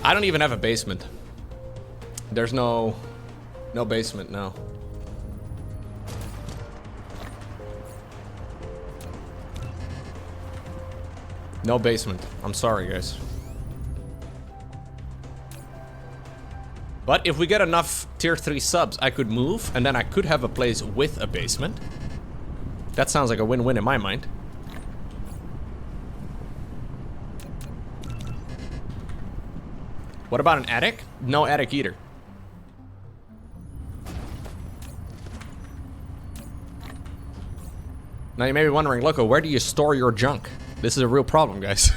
I don't even have a basement. There's no basement, no. No basement. I'm sorry, guys. But if we get enough tier 3 subs, I could move, and then I could have a place with a basement. That sounds like a win-win in my mind. What about an attic? No attic either. Now you may be wondering, Lowko, where do you store your junk? This is a real problem, guys.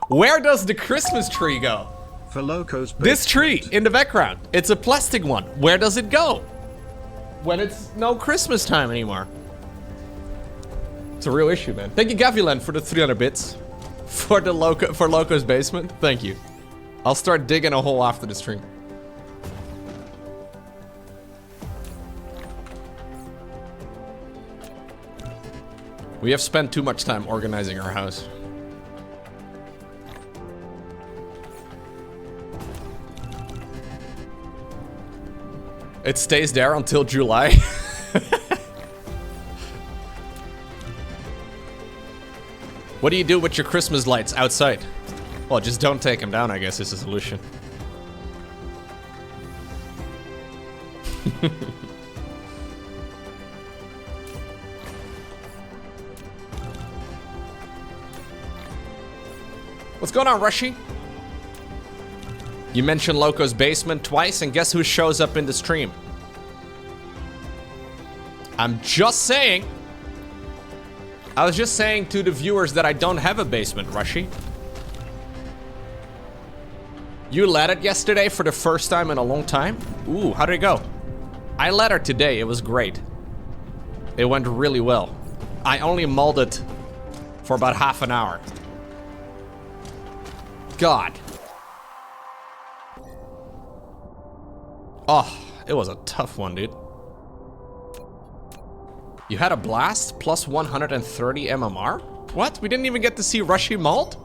Where does the Christmas tree go? For Lowko's This tree in the background. It's a plastic one. Where does it go? When it's no Christmas time anymore. It's a real issue, man. Thank you, Gaviland, for the 300 bits. For Lowko's basement. Thank you. I'll start digging a hole after the stream. We have spent too much time organizing our house. It stays there until July. What do you do with your Christmas lights outside? Well, just don't take them down, I guess, is the solution. What's going on, Rushy? You mentioned Lowko's basement twice, and guess who shows up in the stream? I'm just saying. I was just saying to the viewers that I don't have a basement, Rushy. You laddered yesterday for the first time in a long time? Ooh, how did it go? I laddered today, it was great. It went really well. I only molded for about half an hour. God. Oh, it was a tough one, dude. You had a blast, plus 130 MMR? What? We didn't even get to see Rushy mold?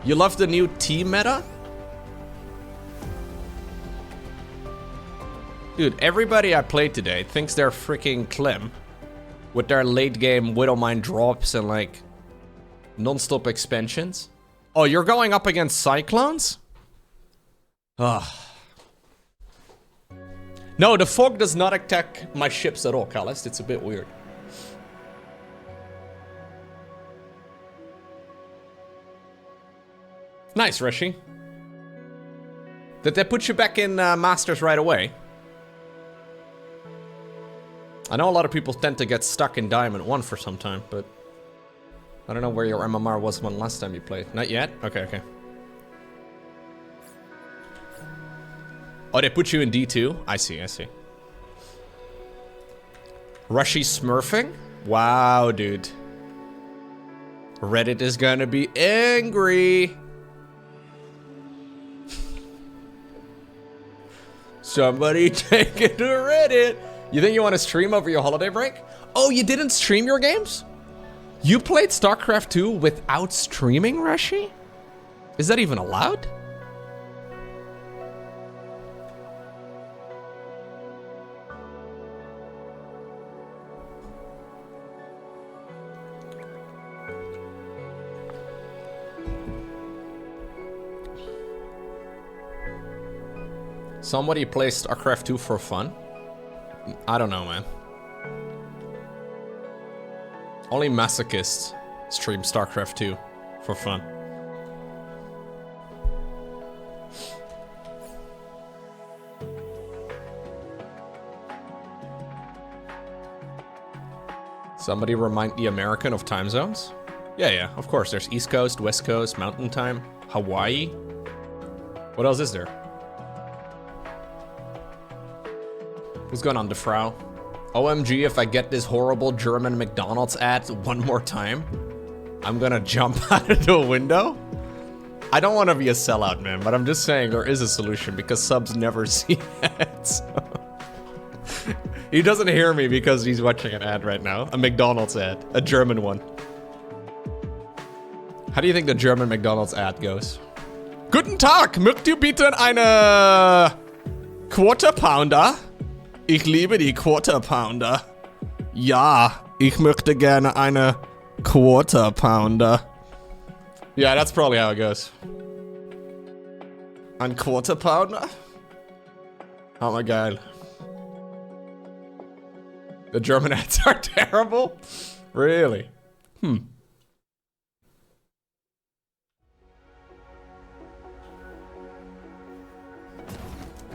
You love the new T meta? Dude, everybody I played today thinks they're freaking Clem. With their late game Widowmine drops and like non-stop expansions. Oh, you're going up against Cyclones? Ugh. No, the fog does not attack my ships at all, Callist. It's a bit weird. Nice, Rushy. Did they put you back in Masters right away? I know a lot of people tend to get stuck in Diamond 1 for some time, but I don't know where your MMR was when last time you played. Not yet? Okay, okay. Oh, they put you in D2? I see, I see. Rushy smurfing? Wow, dude. Reddit is gonna be angry. Somebody take it to Reddit. You think you want to stream over your holiday break? Oh, you didn't stream your games? You played Starcraft 2 without streaming, Rushy? Is that even allowed? Somebody plays Starcraft 2 for fun? I don't know, man. Only masochists stream Starcraft 2 for fun. Somebody remind the American of time zones? Yeah, yeah, of course. There's East Coast, West Coast, Mountain Time, Hawaii. What else is there? What's going on, DeFrau? OMG, if I get this horrible German McDonald's ad one more time, I'm gonna jump out of the window? I don't want to be a sellout, man, but I'm just saying there is a solution because subs never see ads. He doesn't hear me because he's watching an ad right now. A McDonald's ad. A German one. How do you think the German McDonald's ad goes? Guten Tag, möcht ihr bitte eine Quarter Pounder? Ich liebe die Quarter Pounder. Ja, ich möchte gerne eine Quarter Pounder. Yeah, that's probably how it goes. Ein Quarter Pounder? Oh my god. The German ads are terrible? Really?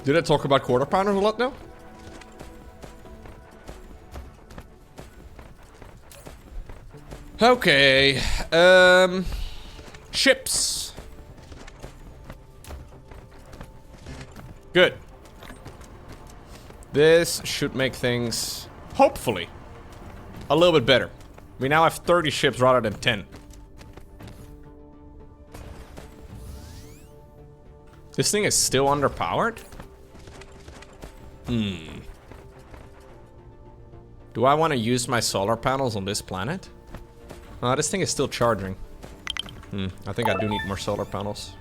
Did I talk about quarter pounders a lot now? Okay. Ships. Good. This should make things, hopefully, a little bit better. We now have 30 ships rather than 10. This thing is still underpowered? Do I want to use my solar panels on this planet? This thing is still charging. I think I do need more solar panels.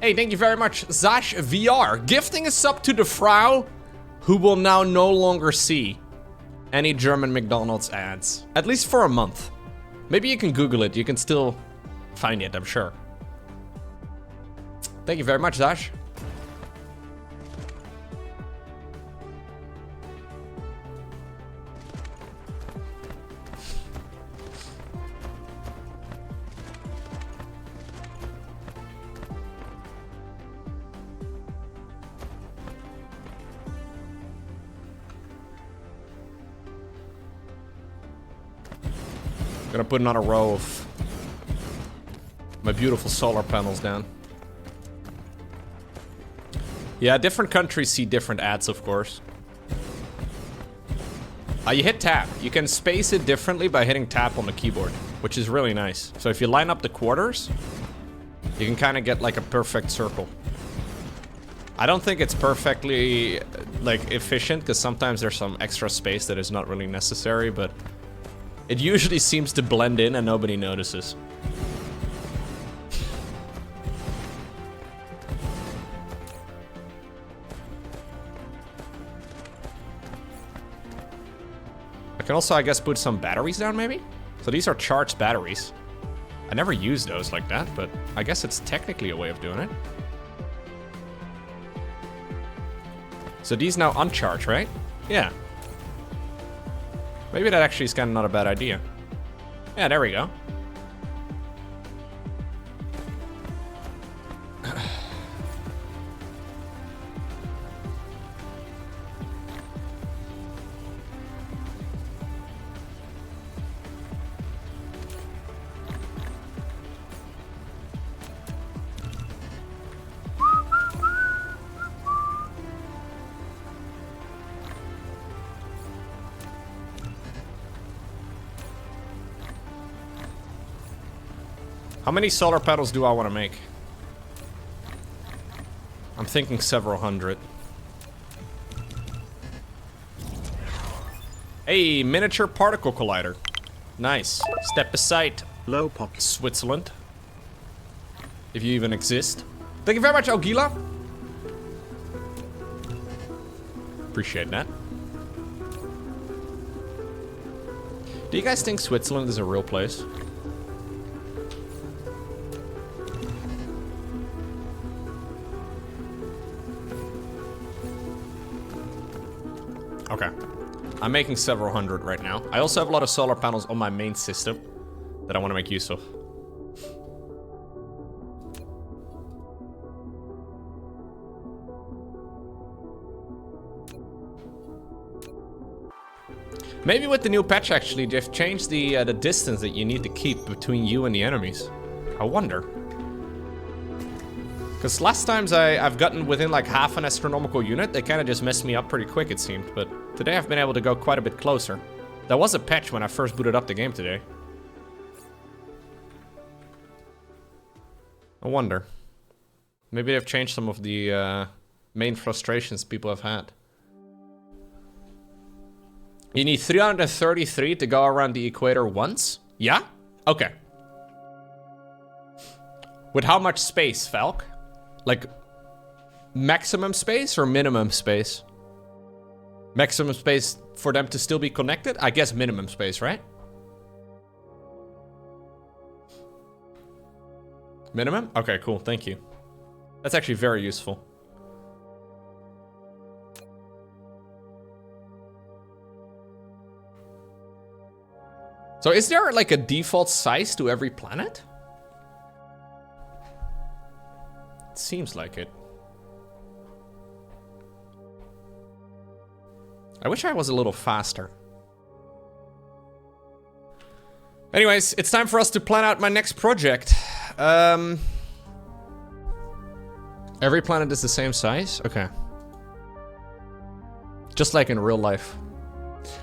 Hey, thank you very much, Zash VR, gifting a sub to the Frau, who will now no longer see any German McDonald's ads. At least for a month. Maybe you can Google it, you can still find it, I'm sure. Thank you very much, Zash. Gonna put another row of my beautiful solar panels down. Yeah, different countries see different ads, of course. You hit tab. You can space it differently by hitting tab on the keyboard, which is really nice. So if you line up the quarters, you can kind of get like a perfect circle. I don't think it's perfectly like efficient, because sometimes there's some extra space that is not really necessary, but it usually seems to blend in and nobody notices. I can also, I guess, put some batteries down, maybe? So these are charged batteries. I never used those like that, but I guess it's technically a way of doing it. So these now uncharge, right? Yeah. Maybe that actually is kind of not a bad idea. Yeah, there we go. How many solar panels do I want to make? I'm thinking several hundred. Hey, miniature particle collider. Nice. Step aside, Lowko. Switzerland. If you even exist. Thank you very much, Ogila. Appreciate that. Do you guys think Switzerland is a real place? Okay. I'm making several hundred right now. I also have a lot of solar panels on my main system that I want to make use of. Maybe with the new patch, actually, they've changed the distance that you need to keep between you and the enemies. I wonder. Because last times I've gotten within like half an astronomical unit, they kind of just messed me up pretty quick, it seemed. But today I've been able to go quite a bit closer. There was a patch when I first booted up the game today. I wonder. Maybe they've changed some of the main frustrations people have had. You need 333 to go around the equator once? Yeah? Okay. With how much space, Falk? Like, maximum space or minimum space? Maximum space for them to still be connected? I guess minimum space, right? Minimum? Okay, cool, thank you. That's actually very useful. So is there like a default size to every planet? It seems like it. I wish I was a little faster. Anyways, it's time for us to plan out my next project. Every planet is the same size? Okay. Just like in real life.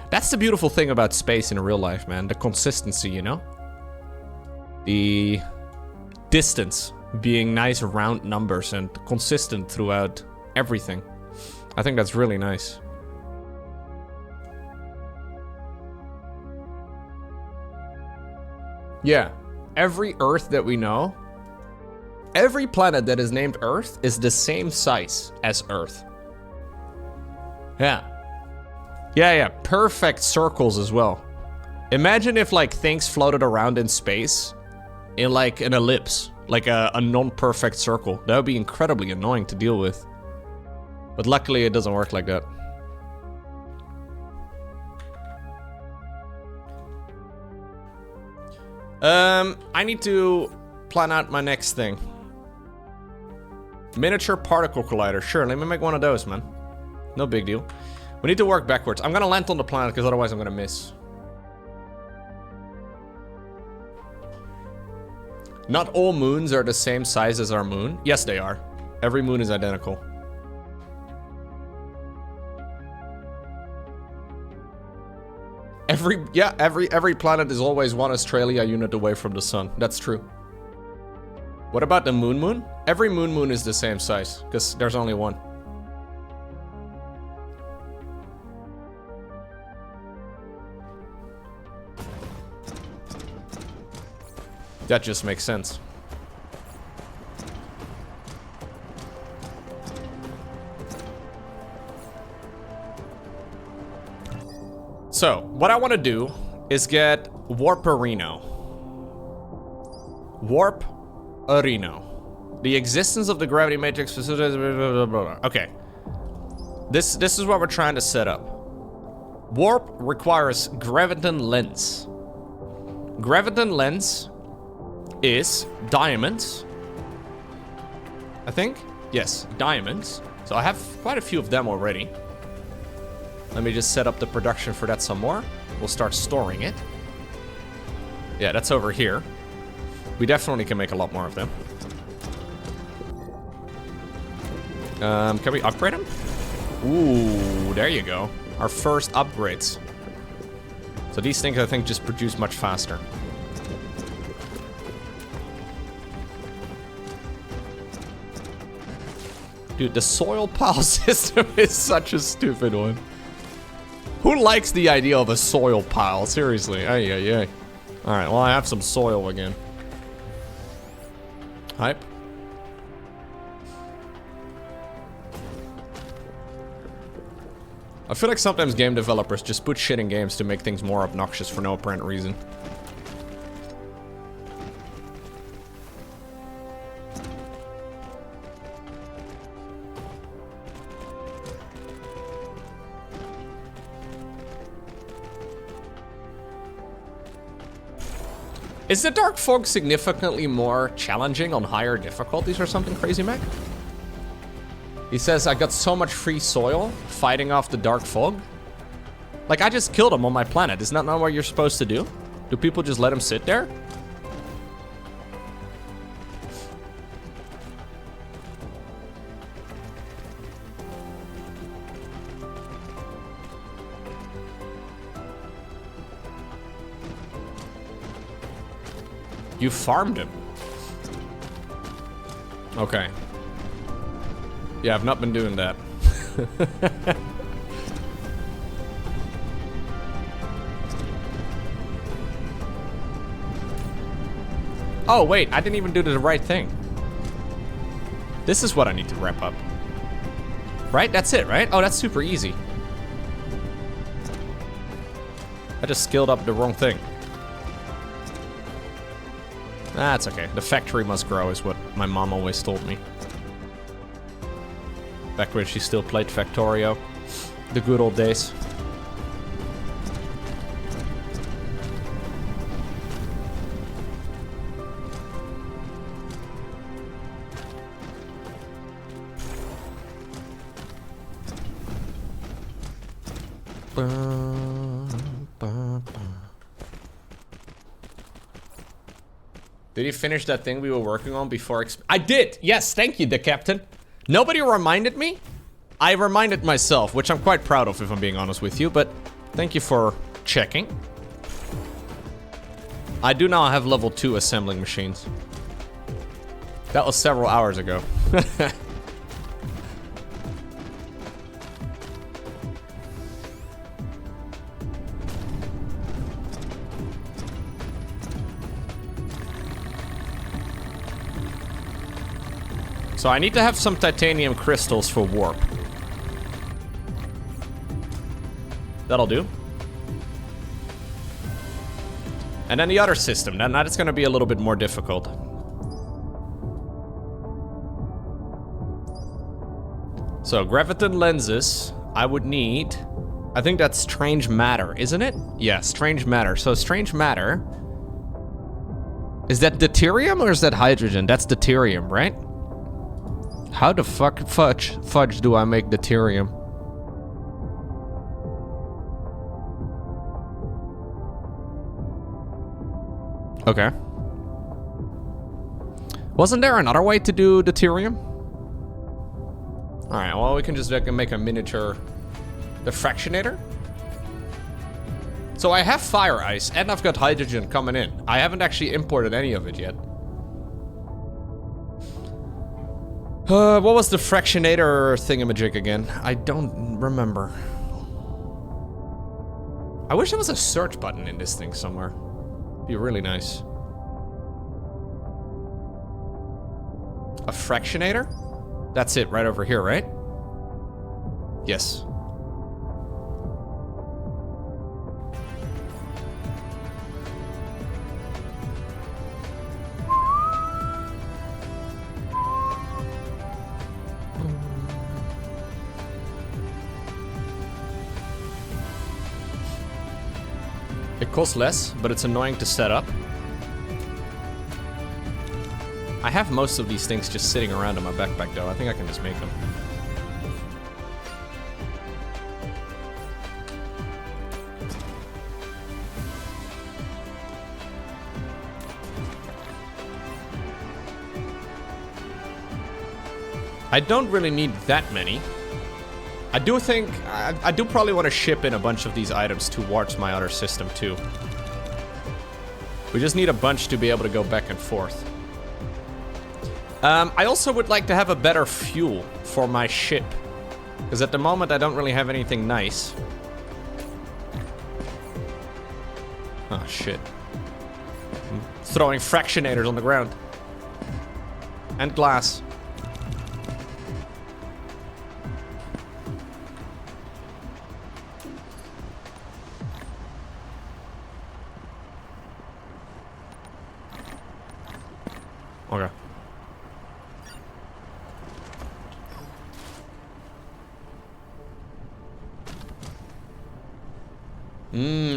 That's the beautiful thing about space in real life, man. The consistency, you know? The distance being nice round numbers and consistent throughout everything. I think that's really nice. Yeah, every Earth that we know, every planet that is named Earth is the same size as Earth. Yeah. Yeah, perfect circles as well. Imagine if like things floated around in space in like an ellipse, like a non-perfect circle. That would be incredibly annoying to deal with. But luckily it doesn't work like that. I need to plan out my next thing. Miniature particle collider. Sure, let me make one of those, man. No big deal. We need to work backwards. I'm gonna land on the planet because otherwise I'm gonna miss. Not all moons are the same size as our moon. Yes, they are. Every moon is identical. Every planet is always one Australia unit away from the sun. That's true. What about the moon? Every moon is the same size, because there's only one. That just makes sense. So, what I want to do is get Warp-Areno. Warp-Areno. The existence of the gravity matrix. Okay. This is what we're trying to set up. Warp requires graviton lens. Graviton lens is diamonds. I think? Yes, diamonds. So I have quite a few of them already. Let me just set up the production for that some more. We'll start storing it. Yeah, that's over here. We definitely can make a lot more of them. Can we upgrade them? Ooh, there you go. Our first upgrades. So these things, I think, just produce much faster. Dude, the soil pile system is such a stupid one. Who likes the idea of a soil pile? Seriously. Alright, well, I have some soil again. Hype. I feel like sometimes game developers just put shit in games to make things more obnoxious for no apparent reason. Is the Darkfog significantly more challenging on higher difficulties or something, Crazy Mac? He says, I got so much free soil fighting off the Darkfog. Like, I just killed him on my planet. Isn't that not what you're supposed to do? Do people just let him sit there? You farmed him. Okay. Yeah, I've not been doing that. Oh, wait, I didn't even do the right thing. This is what I need to wrap up. Right? That's it, right? Oh, that's super easy. I just skilled up the wrong thing. That's okay. The factory must grow is what my mom always told me. Back when she still played Factorio. The good old days. Did you finish that thing we were working on before? I did! Yes, thank you, the captain. Nobody reminded me. I reminded myself, which I'm quite proud of if I'm being honest with you, but thank you for checking. I do now have level 2 assembling machines. That was several hours ago. So I need to have some titanium crystals for warp. That'll do. And then the other system. Now it's going to be a little bit more difficult. So graviton lenses, I would need... I think that's strange matter, isn't it? Yeah, strange matter. So strange matter... Is that deuterium or is that hydrogen? That's deuterium, right? How the fuck fudge do I make deuterium? Okay. Wasn't there another way to do deuterium? Alright, well we can just make a miniature diffractionator. So I have fire ice and I've got hydrogen coming in. I haven't actually imported any of it yet. What was the fractionator thingamajig again? I don't remember. I wish there was a search button in this thing somewhere. Be really nice. A fractionator? That's it, right over here, right? Yes. It costs less, but it's annoying to set up. I have most of these things just sitting around in my backpack though. I think I can just make them. I don't really need that many. I do think, I do probably want to ship in a bunch of these items towards my other system too. We just need a bunch to be able to go back and forth. I also would like to have a better fuel for my ship. Because at the moment I don't really have anything nice. Oh shit. I'm throwing fractionators on the ground. And glass. Okay.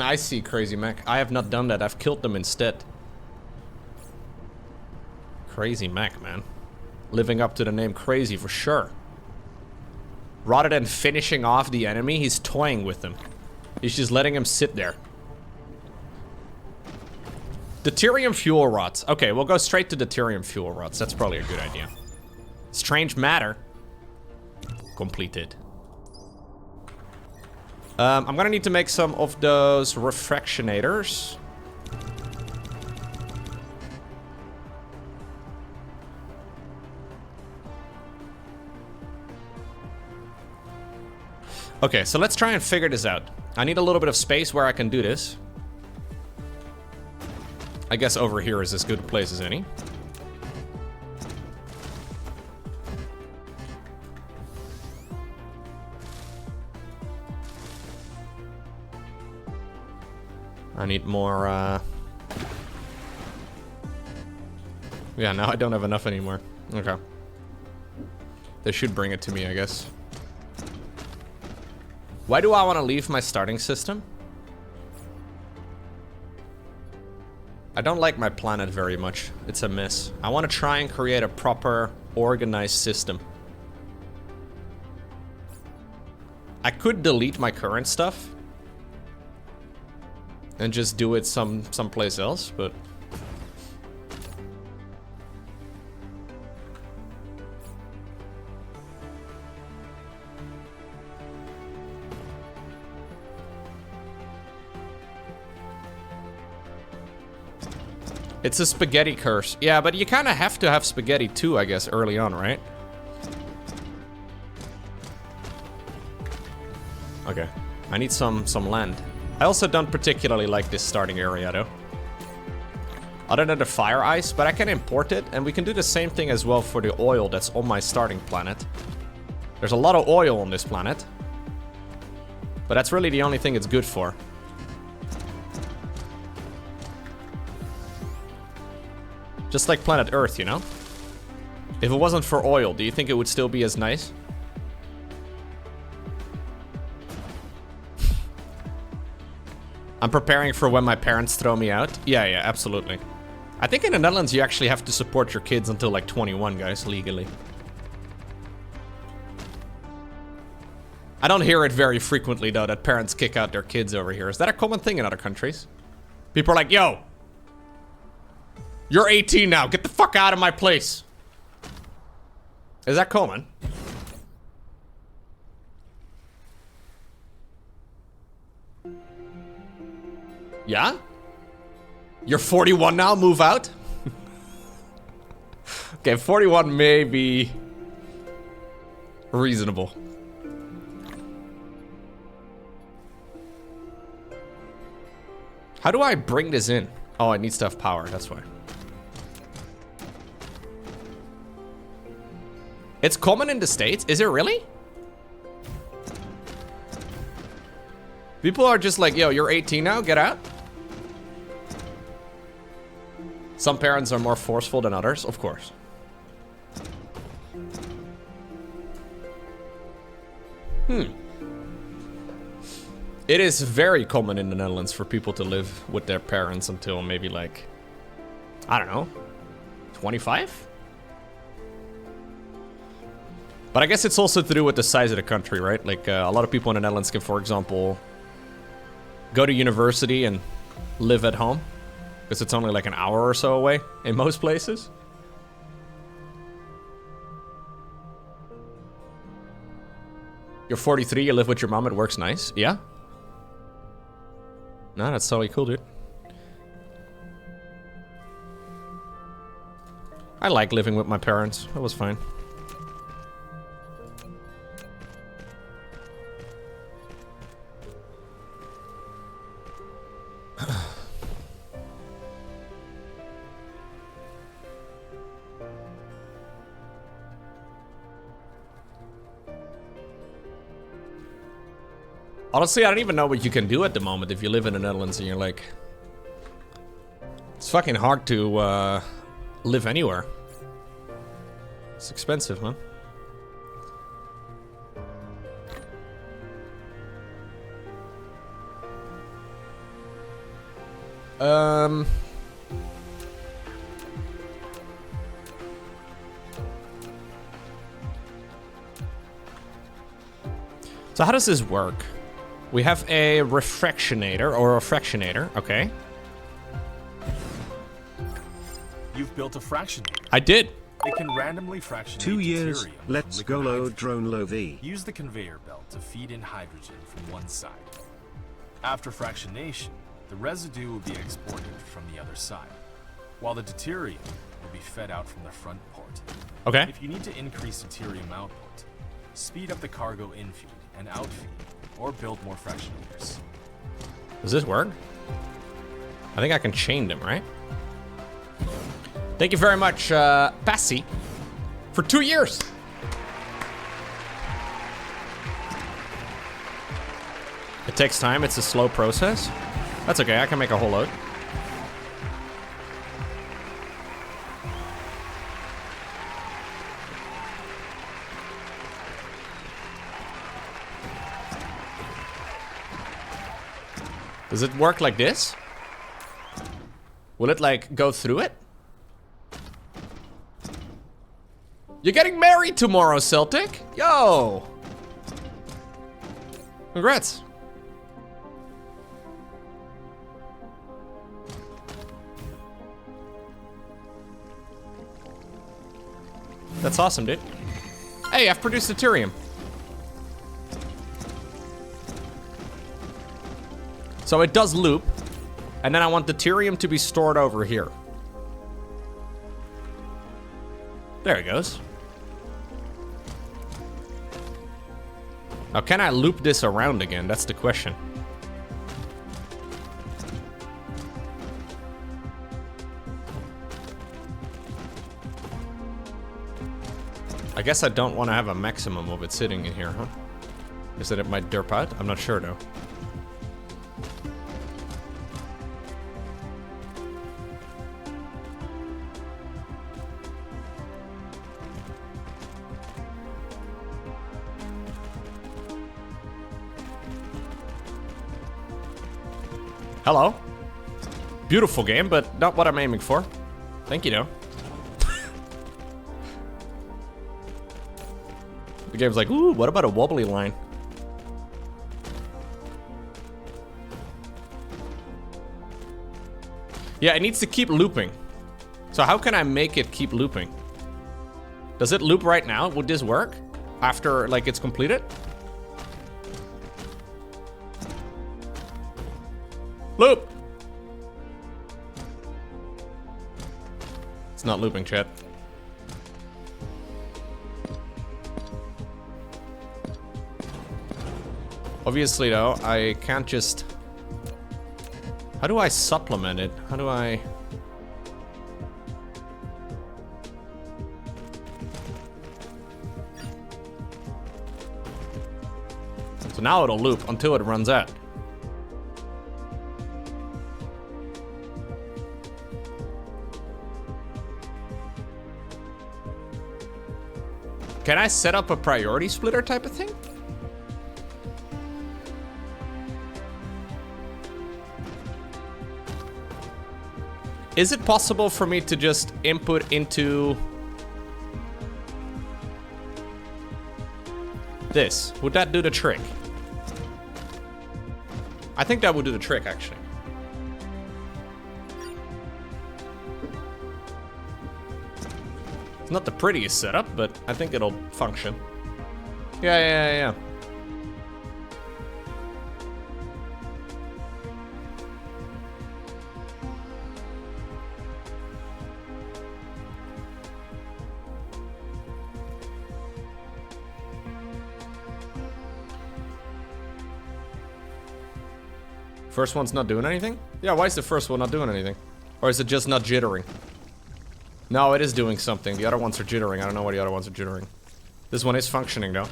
I see, Crazy Mac. I have not done that. I've killed them instead. Crazy Mac, man. Living up to the name Crazy for sure. Rather than finishing off the enemy, he's toying with them. He's just letting him sit there. Deuterium fuel rods. Okay, we'll go straight to deuterium fuel rods. That's probably a good idea. Strange matter. Completed. I'm gonna need to make some of those refractionators. Okay, so let's try and figure this out. I need a little bit of space where I can do this. I guess over here is as good a place as any. I need more, yeah, now I don't have enough anymore. Okay. They should bring it to me, I guess. Why do I want to leave my starting system? I don't like my planet very much. It's a mess. I want to try and create a proper, organized system. could delete my current stuff and just do it someplace else, but it's a spaghetti curse. Yeah, but you kind of have to have spaghetti too, I guess, early on, right? Okay, I need some land. I also don't particularly like this starting area, though. Other than the fire ice, but I can import it, and we can do the same thing as well for the oil that's on my starting planet. There's a lot of oil on this planet, but that's really the only thing it's good for. Just like planet Earth, you know? If it wasn't for oil, do you think it would still be as nice? I'm preparing for when my parents throw me out. Yeah, absolutely. I think in the Netherlands you actually have to support your kids until like 21, guys, legally. I don't hear it very frequently, though, that parents kick out their kids over here. Is that a common thing in other countries? People are like, yo, you're 18 now. Get the fuck out of my place. Is that common? Yeah? You're 41 now? Move out? Okay, 41 may be reasonable. How do I bring this in? Oh, it needs to have power. That's why. It's common in the States? Is it really? People are just like, yo, you're 18 now, get out. Some parents are more forceful than others, of course. It is very common in the Netherlands for people to live with their parents until maybe like, I don't know, 25? But I guess it's also to do with the size of the country, right? Like a lot of people in the Netherlands can, for example, go to university and live at home. Because it's only like an hour or so away in most places. You're 43, you live with your mom, it works nice. Yeah? No, that's totally cool, dude. I like living with my parents. That was fine. Honestly, I don't even know what you can do at the moment if you live in the Netherlands and you're like... It's fucking hard to live anywhere. It's expensive, man. So how does this work? We have a refractionator, or a fractionator, okay. You've built a fractionator. I did. It can randomly fractionate 2 years, deuterium let's from go liquid low, hydrogen. drone low V. Use the conveyor belt to feed in hydrogen from one side. After fractionation, the residue will be exported from the other side, while the deuterium will be fed out from the front port. Okay. If you need to increase deuterium output, speed up the cargo infeed and outfeed, or build more fractionators. Does this work? I think I can chain them, right? Thank you very much, Passy, for 2 years. It takes time, it's a slow process. That's okay, I can make a whole load. Does it work like this? Will it like go through it? You're getting married tomorrow, Celtic? Yo! Congrats. That's awesome, dude. Hey, I've produced deuterium. So it does loop, and then I want deuterium to be stored over here. There it goes. Now, can I loop this around again? That's the question. I guess I don't want to have a maximum of it sitting in here, huh? Is that it might derp out? I'm not sure, though. Hello. Beautiful game, but not what I'm aiming for. Thank you, though. The game's like, ooh, what about a wobbly line? Yeah, it needs to keep looping. So how can I make it keep looping? Does it loop right now? Would this work? After, like, it's completed? Loop! It's not looping, chat. Obviously, though, I can't just... How do I supplement it? How do I... So now it'll loop until it runs out. Can I set up a priority splitter type of thing? Is it possible for me to just input into this? Would that do the trick? I think that would do the trick, actually. It's not the prettiest setup, but I think it'll function. Yeah. First one's not doing anything? Yeah, why is the first one not doing anything? Or is it just not jittering? No, it is doing something. The other ones are jittering. I don't know why the other ones are jittering. This one is functioning, though.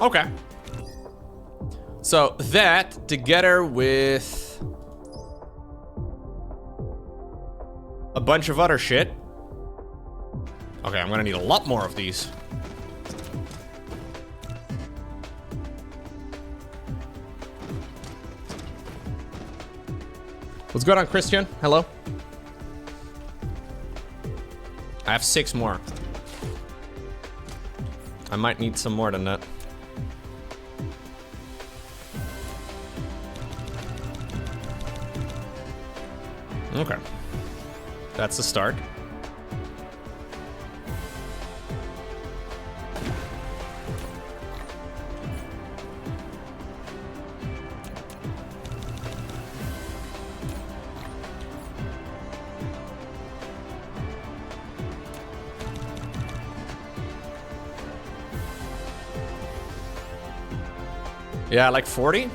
Okay. So that, together with a bunch of other shit. Okay, I'm gonna need a lot more of these. What's going on, Christian? Hello. I have 6 more. I might need some more than that. Okay. That's the start. Yeah, like 40?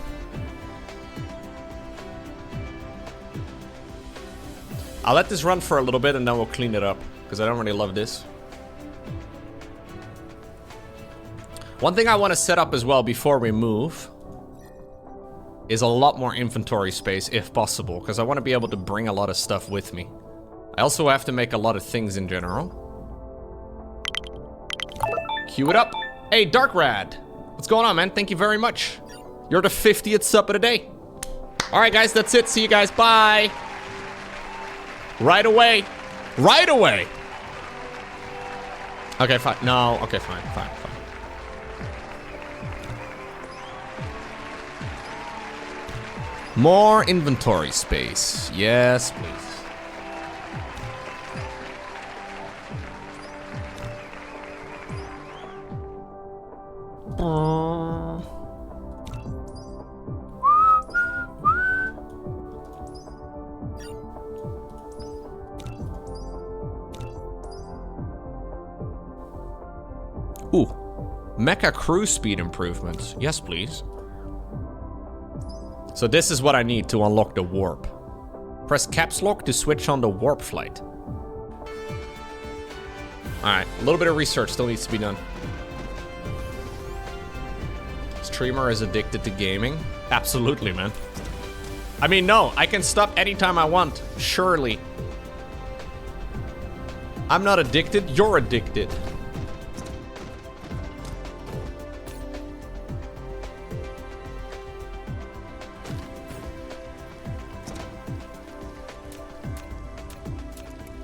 I'll let this run for a little bit and then we'll clean it up, because I don't really love this. One thing I want to set up as well before we move is a lot more inventory space if possible, because I want to be able to bring a lot of stuff with me. I also have to make a lot of things in general. Cue it up. Hey, Darkrad. What's going on, man? Thank you very much. You're the 50th sub of the day. All right, guys, that's it. See you guys. Bye. Right away. Right away. Okay, fine. No, okay, fine. More inventory space. Yes, please. Ooh, mecha cruise speed improvements. Yes, please. So this is what I need to unlock the warp. Press caps lock to switch on the warp flight. Alright, a little bit of research still needs to be done. Streamer is addicted to gaming? Absolutely, man. I mean, no, I can stop anytime I want, surely. I'm not addicted, you're addicted.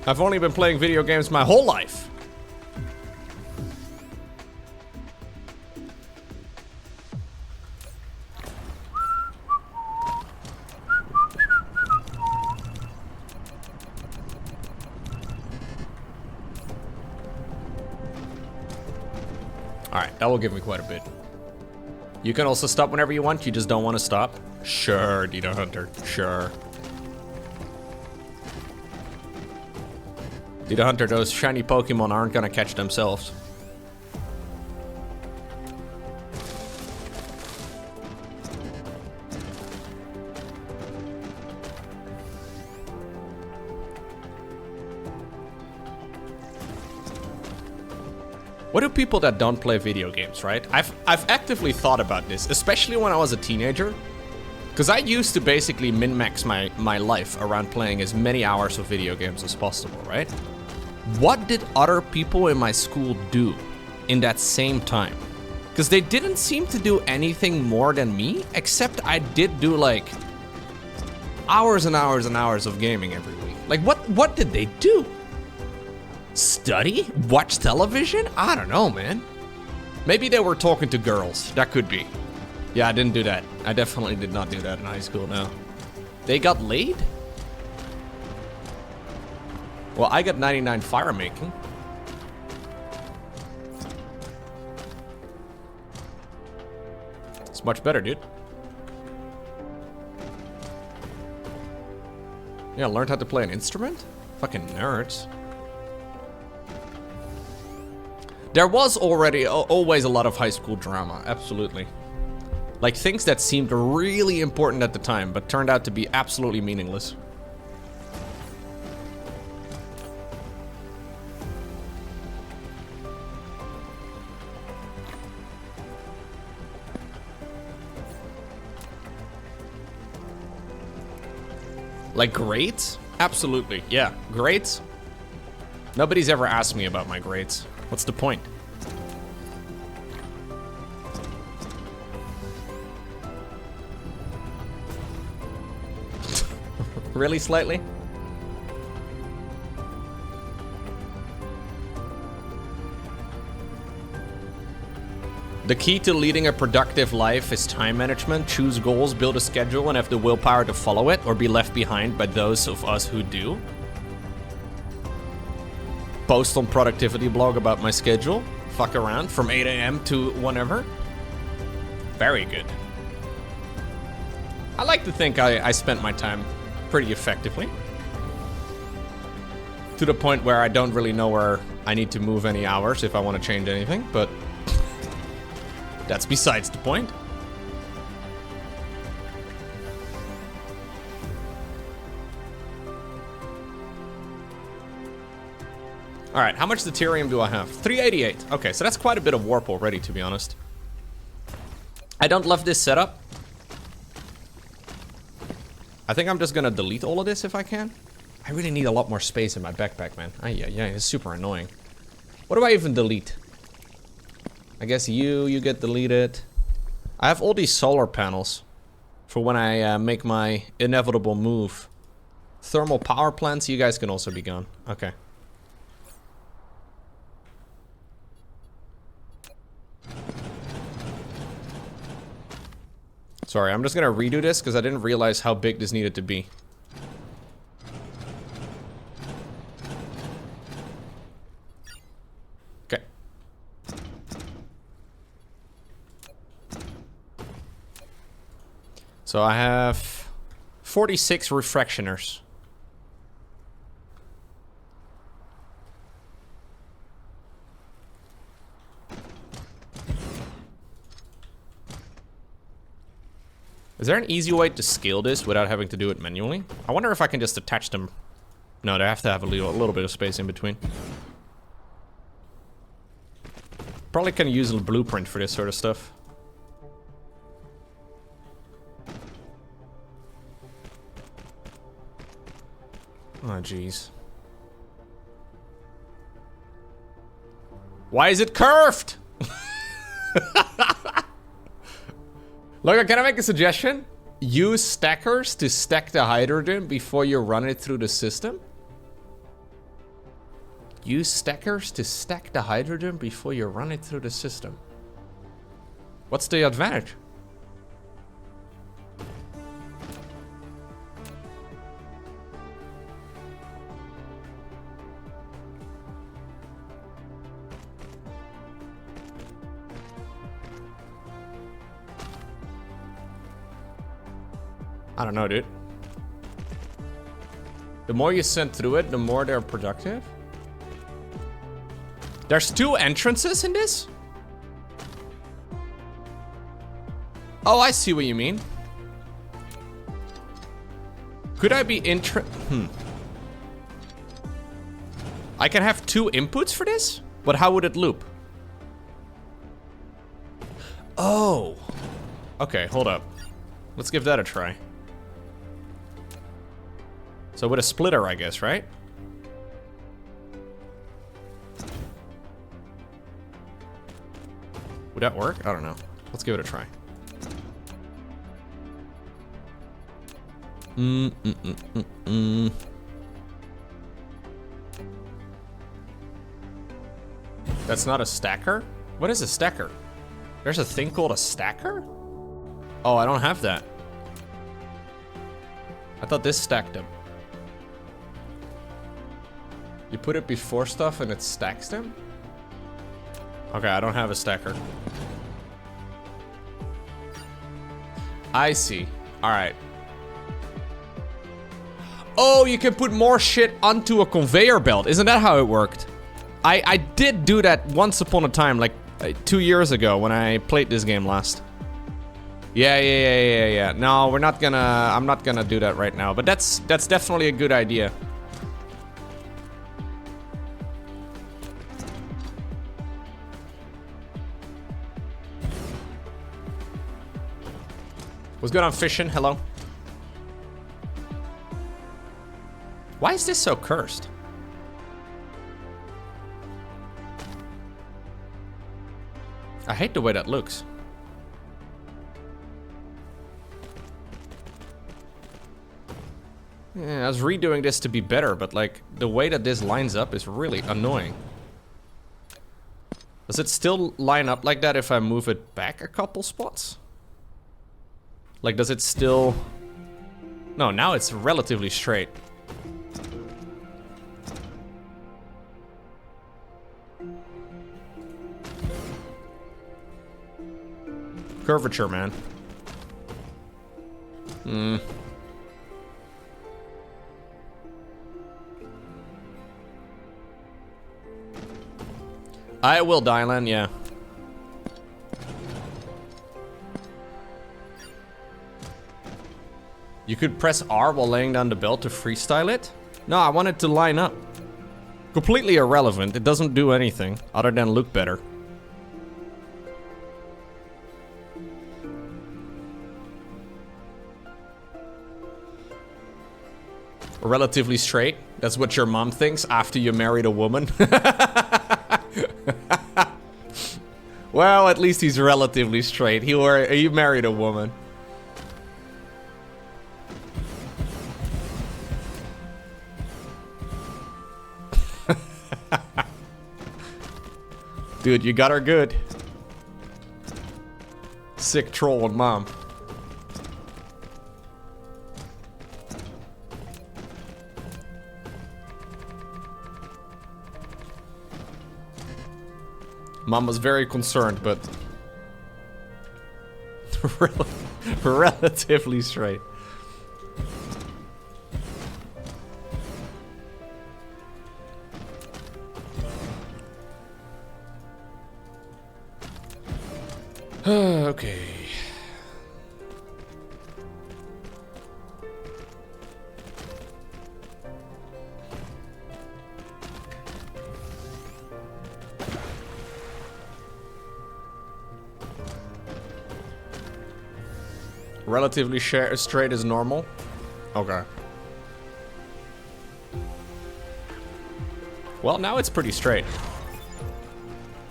I've only been playing video games my whole life. Alright, that will give me quite a bit. You can also stop whenever you want, you just don't want to stop. Sure, Dita Hunter, sure. Dita Hunter, those shiny Pokemon aren't gonna catch themselves. What do people that don't play video games, right? I've actively thought about this, especially when I was a teenager. Because I used to basically min-max my life around playing as many hours of video games as possible, right? What did other people in my school do in that same time? Because they didn't seem to do anything more than me, except I did do like hours and hours and hours of gaming every week. Like what did they do? Study? Watch television? I don't know, man. Maybe they were talking to girls. That could be. Yeah, I didn't do that. I definitely did not do that in high school, no. They got laid? Well, I got 99 fire making. It's much better, dude. Yeah, learned how to play an instrument? Fucking nerds. There was already always a lot of high school drama, absolutely. Like things that seemed really important at the time, but turned out to be absolutely meaningless. Like grades? Absolutely, yeah. Grades? Nobody's ever asked me about my grades. What's the point? Really slightly? The key to leading a productive life is time management. Choose goals, build a schedule, and have the willpower to follow it, or be left behind by those of us who do. Post on productivity blog about my schedule. Fuck around from 8 AM to whenever. Very good. I like to think I spent my time pretty effectively. To the point where I don't really know where I need to move any hours if I want to change anything, but that's besides the point. All right, how much deuterium do I have? 388. Okay, so that's quite a bit of warp already, to be honest. I don't love this setup. I think I'm just gonna delete all of this if I can. I really need a lot more space in my backpack, man. Yeah, it's super annoying. What do I even delete? I guess you get deleted. I have all these solar panels for when I make my inevitable move. Thermal power plants, you guys can also be gone. Okay. Sorry, I'm just gonna redo this because I didn't realize how big this needed to be. Okay. So I have 46 refractioners. Is there an easy way to scale this without having to do it manually? I wonder if I can just attach them. No, they have to have a little bit of space in between. Probably can use a blueprint for this sort of stuff. Oh, jeez. Why is it curved? Look, can I make a suggestion? Use stackers to stack the hydrogen before you run it through the system. Use stackers to stack the hydrogen before you run it through the system. What's the advantage? I don't know, dude. The more you send through it, the more they're productive. There's 2 entrances in this? Oh, I see what you mean. Could I be I can have 2 inputs for this? But how would it loop? Oh. Okay, hold up. Let's give that a try. So with a splitter, I guess, right? Would that work? I don't know. Let's give it a try. That's not a stacker? What is a stacker? There's a thing called a stacker? Oh, I don't have that. I thought this stacked them. You put it before stuff and it stacks them? Okay, I don't have a stacker. I see. Alright. Oh, you can put more shit onto a conveyor belt. Isn't that how it worked? I did do that once upon a time, like 2 years ago when I played this game last. Yeah. No, we're not gonna... I'm not gonna do that right now, but that's definitely a good idea. What's good on fishing? Hello. Why is this so cursed? I hate the way that looks. Yeah, I was redoing this to be better, but like the way that this lines up is really annoying. Does it still line up like that if I move it back a couple spots? Like, does it still... No, now it's relatively straight. Curvature, man. I will, Dylan, yeah. You could press R while laying down the belt to freestyle it? No, I want it to line up. Completely irrelevant. It doesn't do anything other than look better. Relatively straight. That's what your mom thinks after you married a woman. Well, at least he's relatively straight. He married a woman. Dude, you got her good. Sick troll and mom. Mom was very concerned, but relatively straight. Okay. Relatively straight is normal. Okay. Well, now it's pretty straight.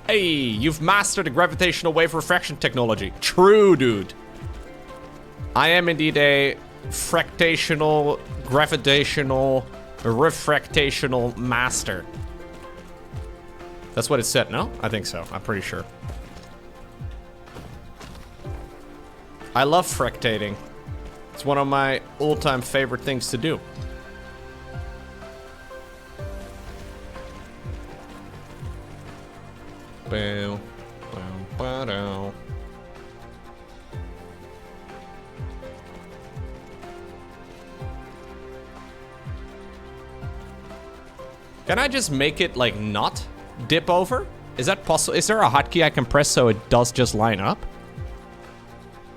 Hey, you've mastered the gravitational wave refraction technology. True, dude. I am indeed a fractational, gravitational, refractational master. That's what it said, no? I think so. I'm pretty sure. I love fractating. It's one of my all-time favorite things to do. Bow, bow, bow, bow. Can I just make it like not dip over? Is that possible? Is there a hotkey I can press so it does just line up?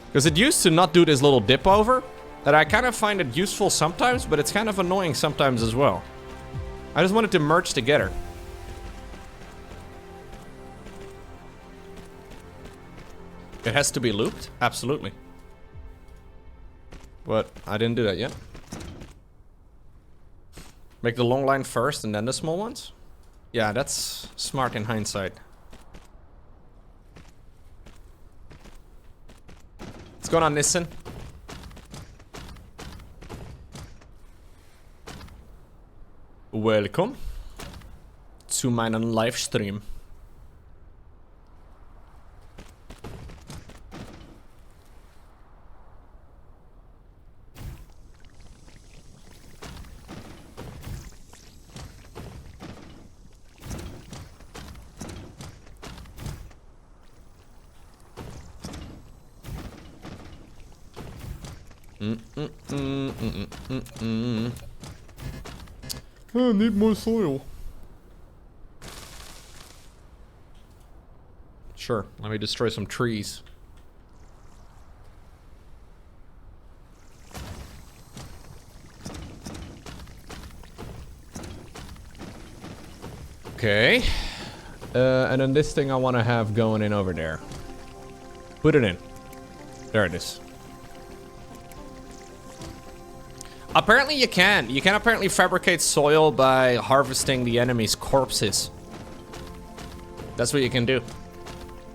Because it used to not do this little dip over, that I kind of find it useful sometimes, but it's kind of annoying sometimes as well. I just want it to merge together. It has to be looped? Absolutely. But I didn't do that yet. Make the long line first and then the small ones? Yeah, that's smart in hindsight. What's going on, Nissen? Welcome to meinen Livestream. I need more soil. Sure, let me destroy some trees. Okay. And then this thing I want to have going in over there. Put it in. There it is. Apparently you can. You can apparently fabricate soil by harvesting the enemy's corpses. That's what you can do.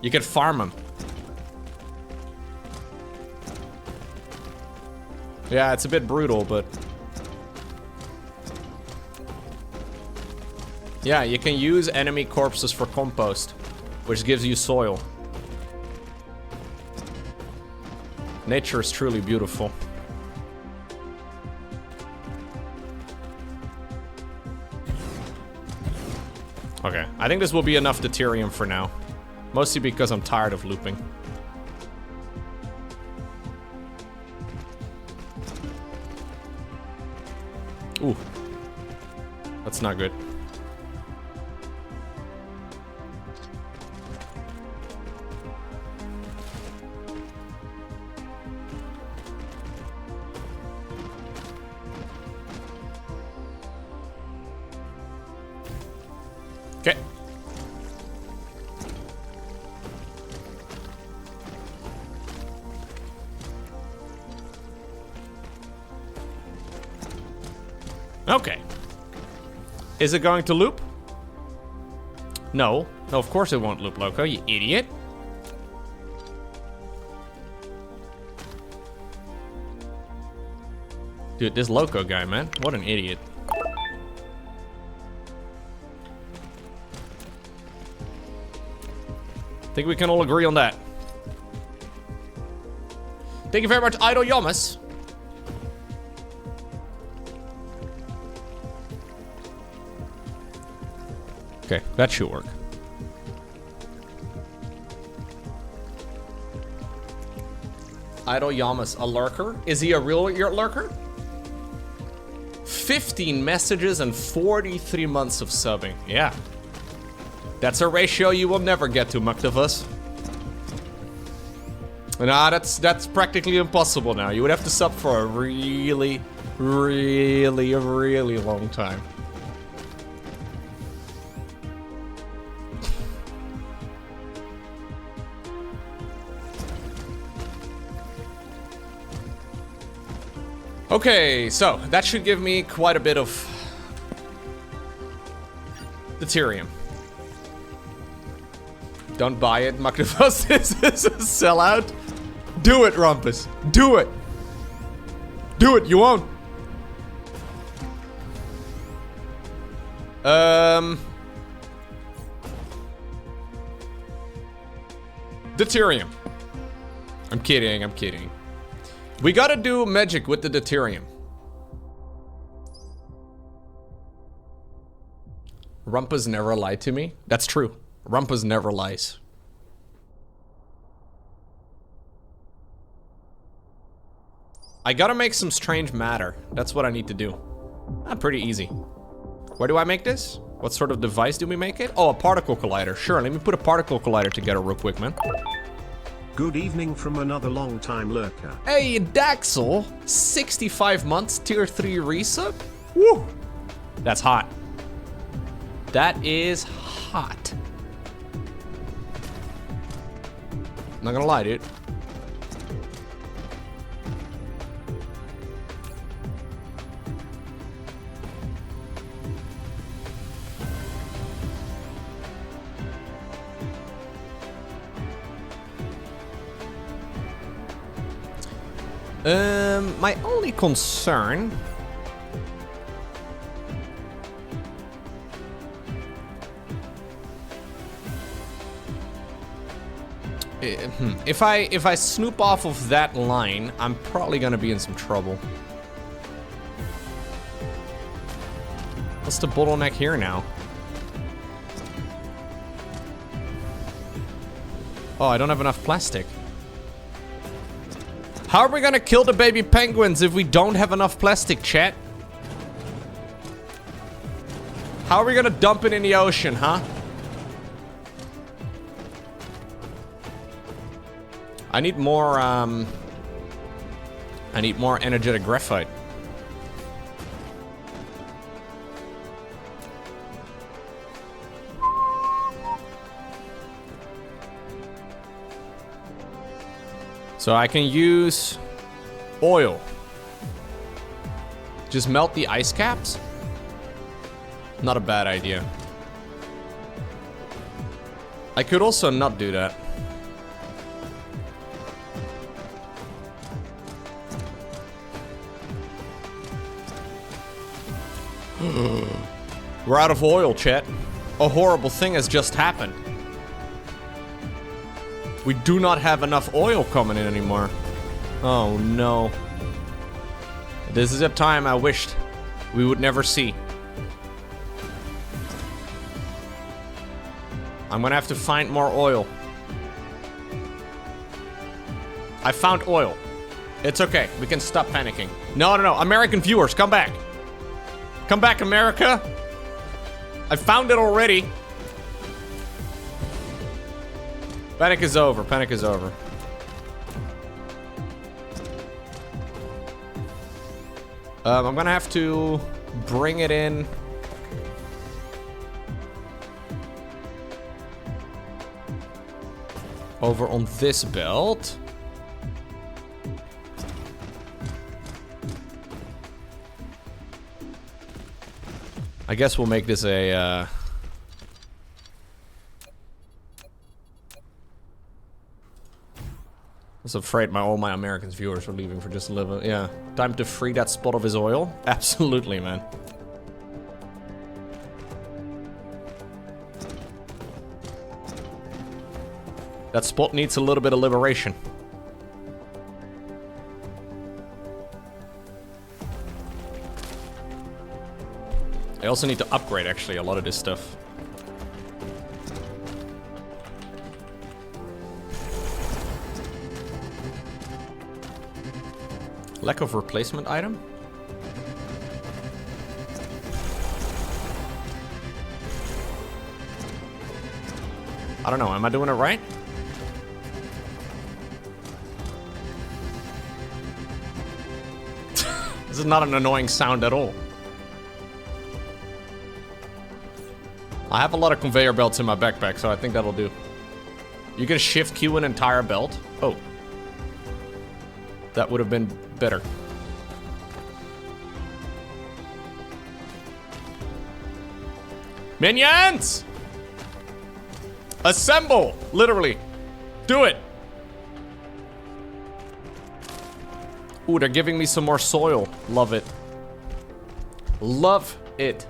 You can farm them. Yeah, it's a bit brutal, but... yeah, you can use enemy corpses for compost, which gives you soil. Nature is truly beautiful. Okay, I think this will be enough deuterium for now. Mostly because I'm tired of looping. Ooh. That's not good. Okay. Is it going to loop? No. No, of course it won't loop, Lowko, you idiot. Dude, this Lowko guy, man. What an idiot. I think we can all agree on that. Thank you very much, Idol Yomus. Okay, that should work. Idol Yamas, a lurker? Is he a real lurker? 15 messages and 43 months of subbing. Yeah. That's a ratio you will never get to, Muktavus. Nah, that's practically impossible now. You would have to sub for a really long time. Okay, so that should give me quite a bit of deuterium. Don't buy it, Magnus. This is a sellout. Do it, Rumpus. Do it. Do it, you won't. Deuterium. I'm kidding, I'm kidding. We gotta do magic with the deuterium. Rumpus never lied to me. That's true. Rumpus never lies. I gotta make some strange matter. That's what I need to do. Pretty easy. Where do I make this? What sort of device do we make it? Oh, a particle collider. Sure, let me put a particle collider together real quick, man. Good evening from another long-time lurker. Hey, Daxel. 65 months, tier 3 resub? Woo! That's hot. That is hot. Not gonna lie, dude. My only concern... If I snoop off of that line, I'm probably gonna be in some trouble. What's the bottleneck here now? Oh, I don't have enough plastic. How are we gonna kill the baby penguins if we don't have enough plastic, chat? How are we gonna dump it in the ocean, huh? I need more energetic graphite. So I can use oil. Just melt the ice caps? Not a bad idea. I could also not do that. We're out of oil, chat. A horrible thing has just happened. We do not have enough oil coming in anymore. Oh no. This is a time I wished we would never see. I'm gonna have to find more oil. I found oil. It's okay. We can stop panicking. No, no, no. American viewers, come back. Come back, America. I found it already. Panic is over. Panic is over. I'm gonna have to bring it in. Over on this belt. I guess we'll make this a, I was afraid all my American viewers were leaving for just a little. Yeah. Time to free that spot of his oil? Absolutely, man. That spot needs a little bit of liberation. I also need to upgrade, actually, a lot of this stuff. Lack of replacement item? I don't know, am I doing it right? This is not an annoying sound at all. I have a lot of conveyor belts in my backpack, so I think that'll do. You can shift Q an entire belt? Oh. That would have been better. Minions! Assemble! Literally. Do it! Ooh, they're giving me some more soil. Love it. Love it.